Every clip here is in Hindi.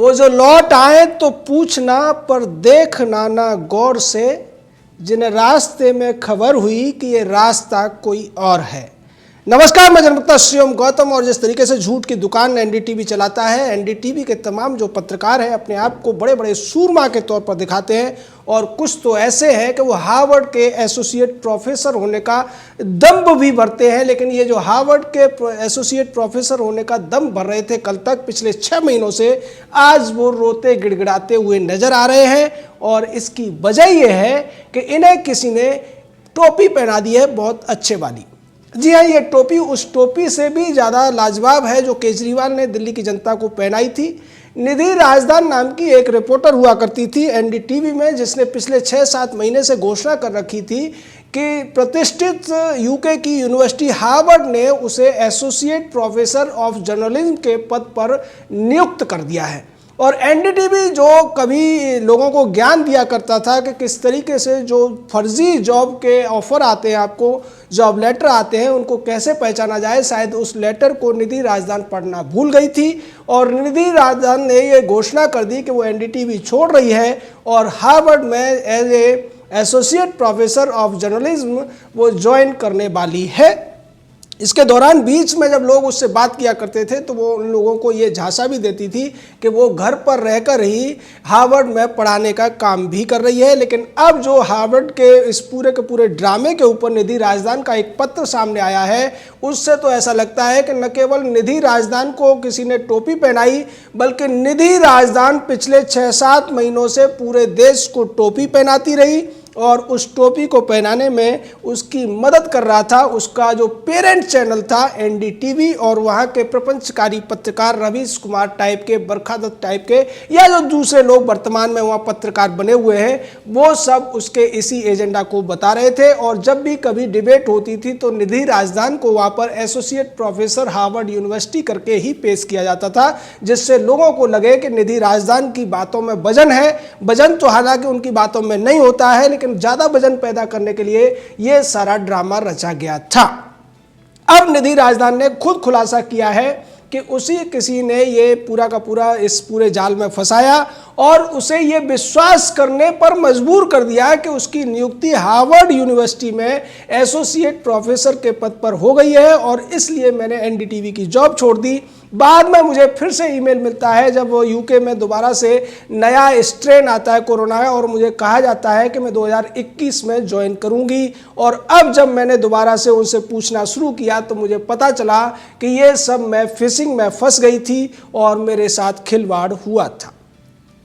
वो जो लौट आए तो पूछना पर देखना ना गौर से, जिन्हें रास्ते में खबर हुई कि ये रास्ता कोई और है। नमस्कार, मैं जनप्रतिनिधि शिवम गौतम। और जिस तरीके से झूठ की दुकान एनडीटीवी चलाता है, एनडीटीवी के तमाम जो पत्रकार हैं अपने आप को बड़े बड़े सूरमा के तौर पर दिखाते हैं, और कुछ तो ऐसे हैं कि वो हार्वर्ड के एसोसिएट प्रोफेसर होने का दम भी भरते हैं। लेकिन ये जो हार्वर्ड के एसोसिएट प्रोफेसर होने का दम भर रहे थे कल तक, पिछले 6 महीनों से, आज वो रोते गिड़गिड़ाते हुए नजर आ रहे हैं। और इसकी वजह यह है कि इन्हें किसी ने टोपी पहना दी है, बहुत अच्छे वाली। जी हाँ, ये टोपी उस टोपी से भी ज़्यादा लाजवाब है जो केजरीवाल ने दिल्ली की जनता को पहनाई थी। निधि राजदान नाम की एक रिपोर्टर हुआ करती थी एनडीटीवी में, जिसने पिछले 6-7 महीने से घोषणा कर रखी थी कि प्रतिष्ठित यूके की यूनिवर्सिटी हार्वर्ड ने उसे एसोसिएट प्रोफेसर ऑफ जर्नलिज्म के पद पर नियुक्त कर दिया है। और एनडीटीवी जो कभी लोगों को ज्ञान दिया करता था कि किस तरीके से जो फर्जी जॉब के ऑफर आते हैं, आपको जॉब लेटर आते हैं, उनको कैसे पहचाना जाए, शायद उस लेटर को निधि राजदान पढ़ना भूल गई थी। और निधि राजदान ने ये घोषणा कर दी कि वो एनडीटीवी छोड़ रही है और हार्वर्ड में as a associate professor of journalism वो ज्वाइन करने वाली है। इसके दौरान बीच में जब लोग उससे बात किया करते थे तो वो उन लोगों को ये झांसा भी देती थी कि वो घर पर रहकर ही हार्वर्ड में पढ़ाने का काम भी कर रही है। लेकिन अब जो हार्वर्ड के इस पूरे के पूरे ड्रामे के ऊपर निधि राजदान का एक पत्र सामने आया है, उससे तो ऐसा लगता है कि न केवल निधि राजदान को किसी ने टोपी पहनाई, बल्कि निधि राजदान पिछले 6-7 महीनों से पूरे देश को टोपी पहनाती रही। और उस टोपी को पहनाने में उसकी मदद कर रहा था उसका जो पेरेंट चैनल था एनडीटीवी, और वहाँ के प्रपंचकारी पत्रकार रवीश कुमार टाइप के, बरखा दत्त टाइप के, या जो दूसरे लोग वर्तमान में वहाँ पत्रकार बने हुए हैं, वो सब उसके इसी एजेंडा को बता रहे थे। और जब भी कभी डिबेट होती थी तो निधि राजदान को वहाँ पर एसोसिएट प्रोफेसर हार्वर्ड यूनिवर्सिटी करके ही पेश किया जाता था, जिससे लोगों को लगे कि निधि राजदान की बातों में वजन है। वजन तो हालांकि उनकी बातों में नहीं होता है, लेकिन ज्यादा वजन पैदा करने के लिए यह सारा ड्रामा रचा गया था। अब निधि राजदान ने खुद खुलासा किया है कि उसी किसी ने ये पूरा का पूरा इस पूरे जाल में फंसाया और उसे ये विश्वास करने पर मजबूर कर दिया कि उसकी नियुक्ति हार्वर्ड यूनिवर्सिटी में एसोसिएट प्रोफेसर के पद पर हो गई है, और इसलिए मैंने एनडीटीवी की जॉब छोड़ दी। बाद में मुझे फिर से ईमेल मिलता है जब वो यूके में दोबारा से नया स्ट्रेन आता है कोरोना का, और मुझे कहा जाता है कि मैं 2021 में ज्वाइन करूंगी। और अब जब मैंने दोबारा से उनसे पूछना शुरू किया तो मुझे पता चला कि ये सब मैं फिशिंग में फंस गई थी और मेरे साथ खिलवाड़ हुआ था।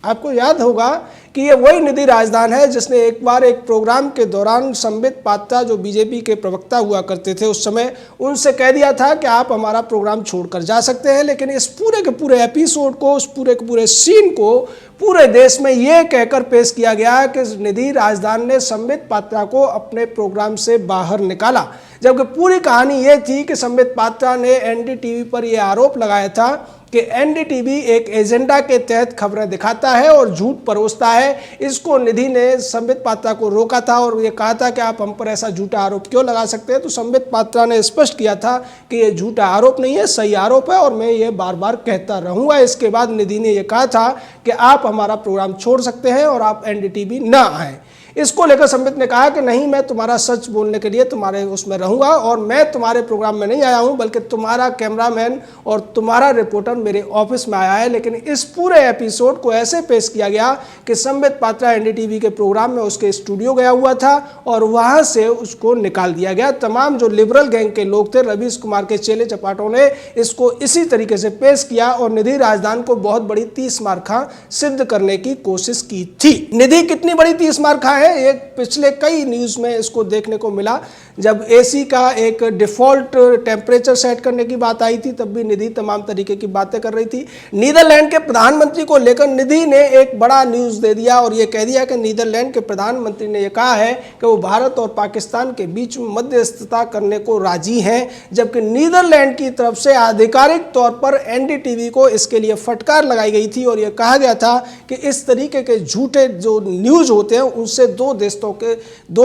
आपको याद होगा कि ये वही निधि राजदान है जिसने एक बार एक प्रोग्राम के दौरान संबित पात्रा, जो बीजेपी के प्रवक्ता हुआ करते थे उस समय, उनसे कह दिया था कि आप हमारा प्रोग्राम छोड़कर जा सकते हैं। लेकिन इस पूरे के पूरे एपिसोड को, उस पूरे के पूरे सीन को पूरे देश में ये कहकर पेश किया गया कि निधि राजदान ने संबित पात्रा को अपने प्रोग्राम से बाहर निकाला, जबकि पूरी कहानी ये थी कि संबित पात्रा ने एनडीटीवी पर यह आरोप लगाया था कि एनडीटीवी एक एजेंडा के तहत खबरें दिखाता है और झूठ परोसता है। इसको निधि ने संबित पात्रा को रोका था और ये कहा था कि आप हम पर ऐसा झूठा आरोप क्यों लगा सकते हैं। तो संबित पात्रा ने स्पष्ट किया था कि ये झूठा आरोप नहीं है, सही आरोप है, और मैं ये बार बार कहता रहूँगा। इसके बाद निधि ने यह कहा था कि आप हमारा प्रोग्राम छोड़ सकते हैं और आप एनडीटीवी ना आए। इसको लेकर संबित ने कहा कि नहीं, मैं तुम्हारा सच बोलने के लिए तुम्हारे उसमें रहूंगा, और मैं तुम्हारे प्रोग्राम में नहीं आया हूं, बल्कि तुम्हारा कैमरामैन और तुम्हारा रिपोर्टर मेरे ऑफिस में आया है। लेकिन इस पूरे एपिसोड को ऐसे पेश किया गया कि संबित पात्रा एनडीटीवी के प्रोग्राम में उसके स्टूडियो गया हुआ था और वहां से उसको निकाल दिया गया। तमाम जो लिबरल गैंग के लोग थे, रवीश कुमार के चेले चपाटों ने इसको इसी तरीके से पेश किया और निधि राजदान को बहुत बड़ी 30 मार खा सिद्ध करने की कोशिश की थी। निधि कितनी बड़ी 30 मार खा है, एक पिछले कई न्यूज में इसको देखने को मिला। जब एसी का एक डिफॉल्ट टेम्परेचर सेट करने की बात आई थी, तब भी निधि तमाम तरीके की बातें कर रही थी। नीदरलैंड के प्रधानमंत्री को लेकर निधि ने एक बड़ा न्यूज दे दिया और यह कह दिया कि नीदरलैंड के प्रधानमंत्री ने यह कहा है कि वो भारत और पाकिस्तान के बीच में मध्यस्थता करने को राजी हैं, जबकि नीदरलैंड की तरफ से आधिकारिक तौर पर एनडीटीवी को इसके लिए फटकार लगाई गई थी और यह कहा गया था कि इस तरीके के झूठे जो न्यूज होते हैं उनसे दो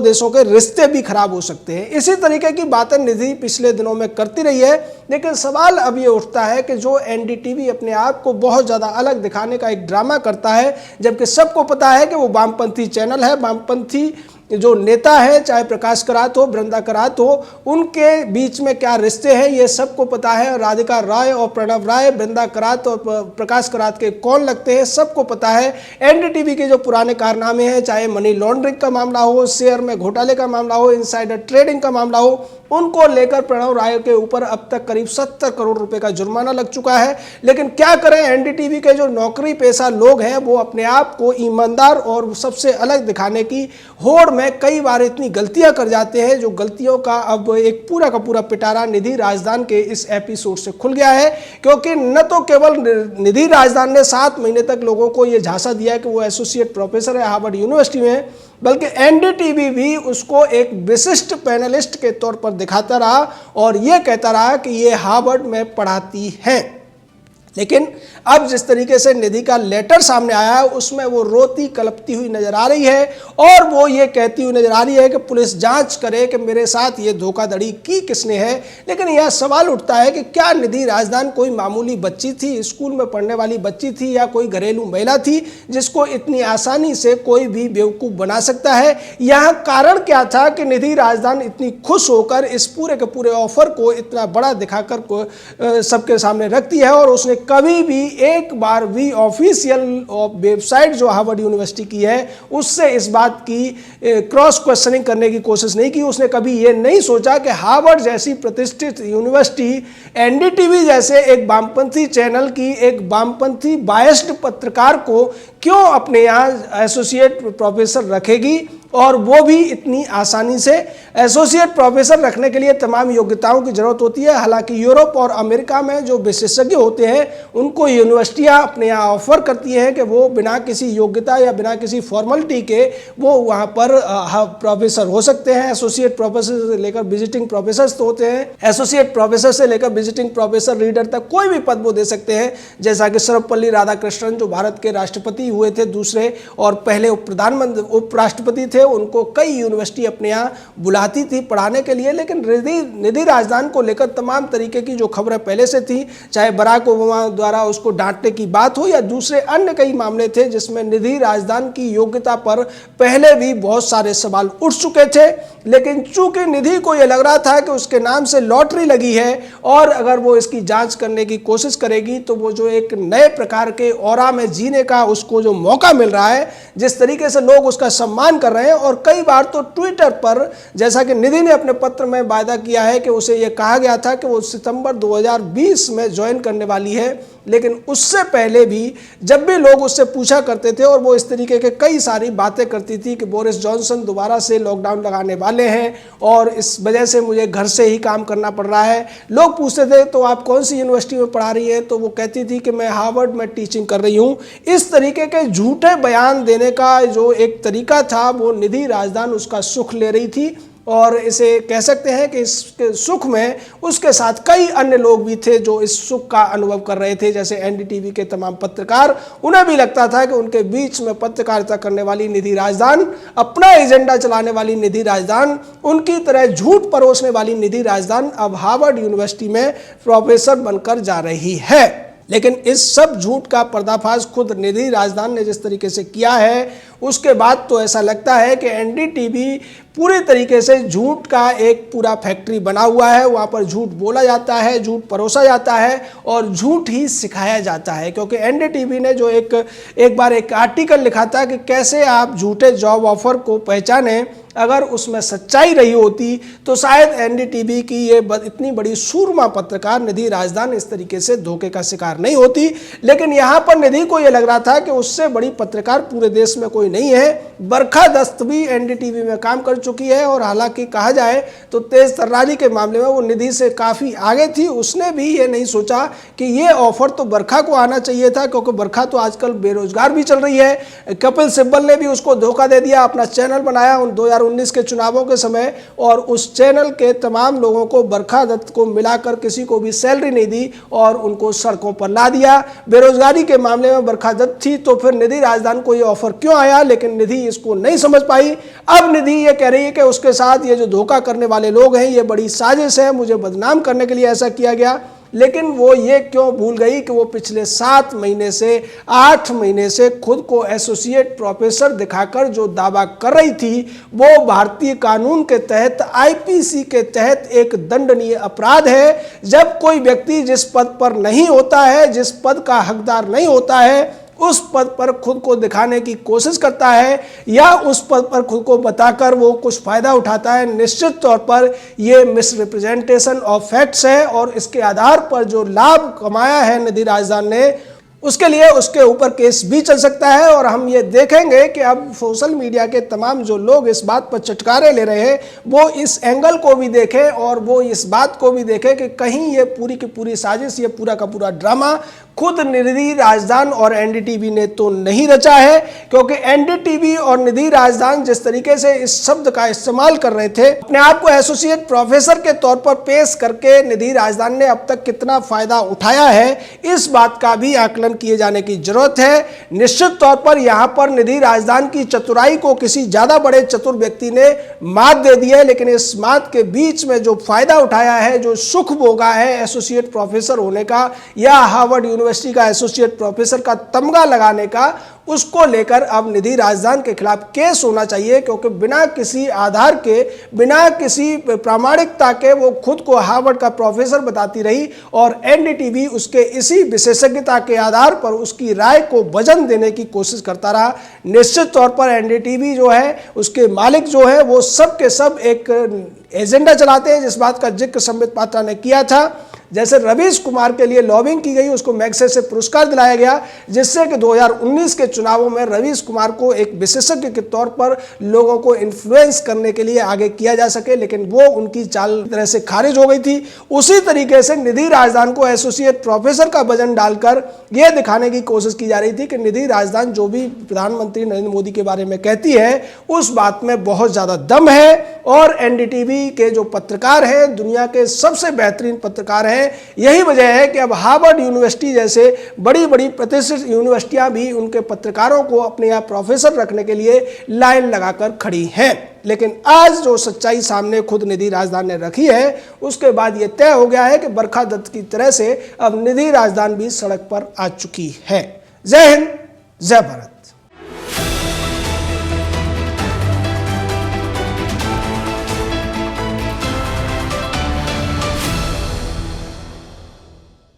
देशों के रिश्ते भी खराब हो सकते हैं। इसी तरीके की बातें निधि पिछले दिनों में करती रही है, लेकिन सवाल अब ये उठता है कि जो एनडीटीवी अपने आप को बहुत ज़्यादा अलग दिखाने का एक ड्रामा करता है, जबकि सबको पता है कि वो वामपंथी चैनल है, वामपंथी जो नेता है, चाहे प्रकाश करात हो, वृंदा करात हो, उनके बीच में क्या रिश्ते हैं ये सबको पता है। राधिका राय और प्रणव राय, वृंदा करात और प्रकाश करात के कौन लगते हैं सबको पता है। एनडीटीवी के जो पुराने कारनामे हैं, चाहे मनी लॉन्ड्रिंग का मामला हो, शेयर में घोटाले का मामला हो, इनसाइडर ट्रेडिंग का मामला हो, उनको लेकर प्रणव राय के ऊपर अब तक करीब 70 करोड़ रुपए का जुर्माना लग चुका है। लेकिन क्या करें, एनडीटीवी के जो नौकरी पेशा लोग हैं वो अपने आप को ईमानदार और सबसे अलग दिखाने की होड़ में कई बार इतनी गलतियां कर जाते हैं, जो गलतियों का अब एक पूरा का पूरा पिटारा निधि राजदान के इस एपिसोड से खुल गया है। क्योंकि न तो केवल निधि राजदान ने 7 महीने तक लोगों को यह झांसा दिया कि वो एसोसिएट प्रोफेसर है हार्वर्ड यूनिवर्सिटी में, बल्कि एनडीटीवी भी उसको एक विशिष्ट पैनलिस्ट के तौर पर दिखाता रहा और यह कहता रहा कि ये हार्वर्ड में पढ़ाती हैं। लेकिन अब जिस तरीके से निधि का लेटर सामने आया है उसमें वो रोती कलपती हुई नजर आ रही है और वो ये कहती हुई नजर आ रही है कि पुलिस जांच करे कि मेरे साथ ये धोखाधड़ी की किसने है। लेकिन यह सवाल उठता है कि क्या निधि राजदान कोई मामूली बच्ची थी, स्कूल में पढ़ने वाली बच्ची थी, या कोई घरेलू महिला थी जिसको इतनी आसानी से कोई भी बेवकूफ़ बना सकता है? यहाँ कारण क्या था कि निधि राजदान इतनी खुश होकर इस पूरे के पूरे ऑफर को इतना बड़ा दिखाकर सबके सामने रखती है और उसने कभी भी एक बार भी ऑफिशियल वेबसाइट जो हार्वर्ड यूनिवर्सिटी की है उससे इस बात की क्रॉस क्वेश्चनिंग करने की कोशिश नहीं की। उसने कभी ये नहीं सोचा कि हार्वर्ड जैसी प्रतिष्ठित यूनिवर्सिटी एनडीटीवी जैसे एक वामपंथी चैनल की एक वामपंथी बायस्ड पत्रकार को क्यों अपने यहाँ एसोसिएट प्रोफेसर रखेगी, और वो भी इतनी आसानी से। एसोसिएट प्रोफेसर रखने के लिए तमाम योग्यताओं की जरूरत होती है। हालांकि यूरोप और अमेरिका में जो विशेषज्ञ होते हैं उनको यूनिवर्सिटियां अपने यहाँ ऑफर करती हैं कि वो बिना किसी योग्यता या बिना किसी फॉर्मेलिटी के वो वहाँ पर प्रोफेसर हो सकते हैं। एसोसिएट प्रोफेसर से लेकर विजिटिंग प्रोफेसर तो होते हैं, एसोसिएट प्रोफेसर से लेकर विजिटिंग प्रोफेसर रीडर तक कोई भी पद वो दे सकते हैं। जैसा कि सर्वपल्ली राधाकृष्णन जो भारत के राष्ट्रपति हुए थे दूसरे और पहले उपराष्ट्रपति थे, उनको कई यूनिवर्सिटी अपने यहाँ बुलाती थी पढ़ाने के लिए। लेकिन निधि राजदान को लेकर तमाम तरीके की जो खबरें पहले से थी, चाहे बराक ओबामा द्वारा उसको डांटने की बात हो या दूसरे अन्य कई मामले थे जिसमें निधि राजदान की योग्यता पर पहले भी बहुत सारे सवाल उठ चुके थे। लेकिन चूंकि निधि को यह लग रहा था कि उसके नाम से लॉटरी लगी है और अगर वो इसकी जांच करने की कोशिश करेगी तो वो जो एक नए प्रकार के ऑरा में जीने का उसको जो मौका मिल रहा है, जिस तरीके से लोग उसका सम्मान कर रहे हैं, और कई बार तो ट्विटर पर जैसा कि निधि ने अपने पत्र में वायदा किया है कि उसे यह कहा गया था कि वो सितंबर 2020 में ज्वाइन करने वाली है, लेकिन उससे पहले भी जब भी लोग उससे पूछा करते थे और वो इस तरीके के कई सारी बातें करती थी कि बोरिस जॉनसन दोबारा से लॉकडाउन लगाने वाले हैं और इस वजह से मुझे घर से ही काम करना पड़ रहा है। लोग पूछते थे तो आप कौन सी यूनिवर्सिटी में पढ़ा रही है, तो वो कहती थी कि मैं हार्वर्ड में टीचिंग कर रही हूँ। इस तरीके के झूठे बयान देने का जो एक तरीका था वो निधि राजदान उसका सुख ले रही थी, और इसे कह सकते हैं कि इस सुख में उसके साथ कई अन्य लोग भी थे जो इस सुख का अनुभव कर रहे थे, जैसे एनडीटीवी के तमाम पत्रकार। उन्हें भी लगता था कि उनके बीच में पत्रकारिता करने वाली निधि राजदान, अपना एजेंडा चलाने वाली निधि राजदान, उनकी तरह झूठ परोसने वाली निधि राजदान अब हार्वर्ड यूनिवर्सिटी में प्रोफेसर बनकर जा रही है। लेकिन इस सब झूठ का पर्दाफाश खुद निधि राजदान ने जिस तरीके से किया है उसके बाद तो ऐसा लगता है कि एनडीटीवी पूरे तरीके से झूठ का एक पूरा फैक्ट्री बना हुआ है। वहाँ पर झूठ बोला जाता है, झूठ परोसा जाता है और झूठ ही सिखाया जाता है। क्योंकि एनडीटीवी ने जो एक बार एक आर्टिकल लिखा था कि कैसे आप झूठे जॉब ऑफर को पहचानें, अगर उसमें सच्चाई रही होती तो शायद एनडीटीवी की ये इतनी बड़ी सूरमा पत्रकार निधि राजदान इस तरीके से धोखे का शिकार नहीं होती। लेकिन यहाँ पर निधि को ये लग रहा था कि उससे बड़ी पत्रकार पूरे देश में कोई नहीं है। बरखा दस्त भी एनडीटीवी में काम कर चुकी है। और हालांकि कहा जाए तो तेज तर्रारी के मामले में वो निधि से काफ़ी आगे थी। उसने भी ये नहीं सोचा कि ये ऑफर तो बरखा को आना चाहिए था, क्योंकि बरखा तो आजकल बेरोजगार भी चल रही है। कपिल सिब्बल ने भी उसको धोखा दे दिया, अपना चैनल बनाया उन 2019 के चुनावों के समय, और उस चैनल के तमाम लोगों को बरखा दत्त को मिलाकर किसी को भी सैलरी नहीं दी और उनको सड़कों पर ला दिया। बेरोजगारी के मामले में बरखा दत्त थी, तो फिर निधि राजदान को ये ऑफर क्यों आया, लेकिन निधि इसको नहीं समझ पाई। अब निधि ये कह रही है कि उसके साथ ये जो धोखा करने वाले लोग हैं ये बड़ी साजिश है, मुझे बदनाम करने के लिए ऐसा किया गया। लेकिन वो ये क्यों भूल गई कि वो पिछले 7 महीने से 8 महीने से खुद को एसोसिएट प्रोफेसर दिखाकर जो दावा कर रही थी वो भारतीय कानून के तहत, आईपीसी के तहत एक दंडनीय अपराध है। जब कोई व्यक्ति जिस पद पर नहीं होता है, जिस पद का हकदार नहीं होता है, उस पद पर खुद को दिखाने की कोशिश करता है या उस पद पर खुद को बताकर वो कुछ फायदा उठाता है, निश्चित तौर पर ये मिसरिप्रेजेंटेशन ऑफ फैक्ट्स है। और इसके आधार पर जो लाभ कमाया है निधि राजदान ने, उसके लिए उसके ऊपर केस भी चल सकता है। और हम ये देखेंगे कि अब सोशल मीडिया के तमाम जो लोग इस बात पर चटकारे ले रहे हैं वो इस एंगल को भी देखें और वो इस बात को भी देखें कि कहीं ये पूरी की पूरी साजिश, ये पूरा का पूरा ड्रामा खुद निधि राजदान और एनडीटीवी ने तो नहीं रचा है। क्योंकि एनडीटीवी और निधि राजदान जिस तरीके से इस शब्द का इस्तेमाल कर रहे थे, अपने आप को एसोसिएट प्रोफेसर के तौर पर पेश करके निधि राजदान ने अब तक कितना फायदा उठाया है, इस बात का भी आकलन किए जाने की जरूरत है। निश्चित तौर पर यहां पर निधि राजदान की चतुराई को किसी ज्यादा बड़े चतुर व्यक्ति ने मात दे दी है, लेकिन इस मात के बीच में जो फायदा उठाया है, जो सुख भोगा है एसोसिएट प्रोफेसर होने का या हार्वर्ड यूनिवर्सिटी का एसोसिएट प्रोफेसर का तमगा लगाने का, उसको लेकर अब निधि राजदान के खिलाफ केस होना चाहिए। क्योंकि बिना किसी आधार के, बिना किसी प्रामाणिकता के वो खुद को हार्वर्ड का प्रोफेसर बताती रही और एनडीटीवी उसके इसी विशेषज्ञता के आधार पर उसकी राय को वजन देने की कोशिश करता रहा। निश्चित तौर पर एनडीटीवी जो है, उसके मालिक जो है, वो सब के सब एक एजेंडा चलाते हैं, जिस बात का जिक्र संबित पात्रा ने किया था। जैसे रवीश कुमार के लिए लॉबिंग की गई, उसको मैग्सेसे पुरस्कार दिलाया गया, जिससे कि 2019 के चुनावों में रवीश कुमार को एक विशेषज्ञ के तौर पर लोगों को इन्फ्लुएंस करने के लिए आगे किया जा सके, लेकिन वो उनकी चाल तरह से खारिज हो गई थी। उसी तरीके से निधि राजदान को एसोसिएट प्रोफेसर का वजन डालकर यह दिखाने की कोशिश की जा रही थी कि निधि राजदान जो भी प्रधानमंत्री नरेंद्र मोदी के बारे में कहती है उस बात में बहुत ज्यादा दम है। और एनडीटीवी के जो पत्रकार हैं, दुनिया के सबसे बेहतरीन पत्रकार हैं। यही वजह है कि अब हार्वर्ड यूनिवर्सिटी जैसे बड़ी बड़ी प्रतिष्ठित यूनिवर्सिटियां भी उनके पत्रकारों को अपने यहाँ प्रोफेसर रखने के लिए लाइन लगाकर खड़ी हैं। लेकिन आज जो सच्चाई सामने खुद निधि राजदान ने रखी है, उसके बाद यह तय हो गया है कि बरखा दत्त की तरह से अब निधि राजदान भी सड़क पर आ चुकी है। जय हिंद, जय भारत।